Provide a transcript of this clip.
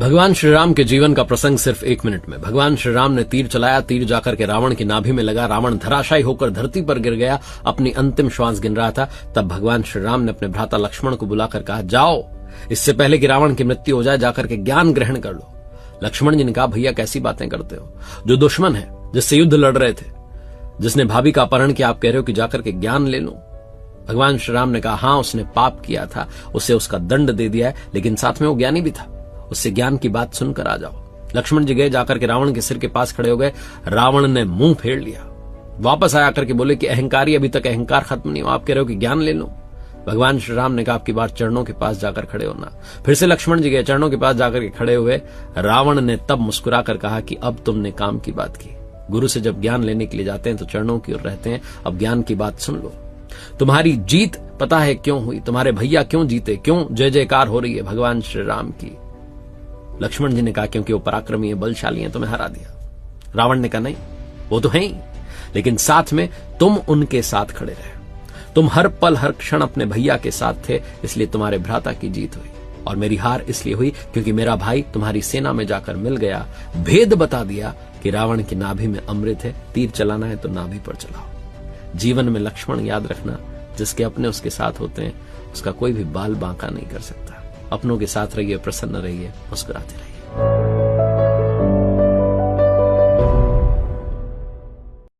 भगवान श्री राम के जीवन का प्रसंग सिर्फ 1 मिनट में। भगवान श्री राम ने तीर चलाया, तीर जाकर के रावण की नाभि में लगा, रावण धराशायी होकर धरती पर गिर गया, अपनी अंतिम श्वास गिन रहा था। तब भगवान श्री राम ने अपने भ्राता लक्ष्मण को बुलाकर कहा, जाओ, इससे पहले कि रावण की मृत्यु हो जाए जाकर के ज्ञान ग्रहण कर लो। लक्ष्मण जी ने कहा, भैया कैसी बातें करते हो, जो दुश्मन है, जिससे युद्ध लड़ रहे थे, जिसने भाभी का अपहरण किया, आप कह रहे हो कि जाकर के ज्ञान ले लो। भगवान श्री राम ने कहा, हाँ, उसने पाप किया था, उसे उसका दंड दे दिया है, लेकिन साथ में वो ज्ञानी भी था, उससे ज्ञान की बात सुनकर आ जाओ। लक्ष्मण जी गए, जाकर के रावण के सिर के पास खड़े हो गए। रावण ने मुंह फेर लिया, वापस आया करके बोले कि अहंकारी, अभी तक अहंकार खत्म नहीं हो, आप कह रहे हो कि ज्ञान ले लो। भगवान श्री राम ने कहा, आपकी बार चरणों के पास जाकर खड़े होना। फिर से लक्ष्मण जी गए, चरणों के पास जाकर के खड़े हुए। रावण ने तब मुस्कुराकर कहा कि अब तुमने काम की बात की। गुरु से जब ज्ञान लेने के लिए जाते हैं तो चरणों की ओर रहते हैं, अब ज्ञान की बात सुन लो। तुम्हारी जीत पता है क्यों हुई, तुम्हारे भैया क्यों जीते, क्यों जय जयकार हो रही है भगवान श्री राम की। लक्ष्मण जी ने कहा, क्योंकि वो पराक्रमी है, बलशाली है, तुम्हें हरा दिया। रावण ने कहा, नहीं, वो तो है ही, लेकिन साथ में तुम उनके साथ खड़े रहे, तुम हर पल हर क्षण अपने भैया के साथ थे, इसलिए तुम्हारे भ्राता की जीत हुई। और मेरी हार इसलिए हुई क्योंकि मेरा भाई तुम्हारी सेना में जाकर मिल गया, भेद बता दिया कि रावण की नाभि में अमृत है, तीर चलाना है तो नाभि पर चलाओ। जीवन में लक्ष्मण याद रखना, जिसके अपने उसके साथ होते हैं, उसका कोई भी बाल बांका नहीं कर सकता। अपनों के साथ रहिए, प्रसन्न रहिए, मुस्कुराते रहिए।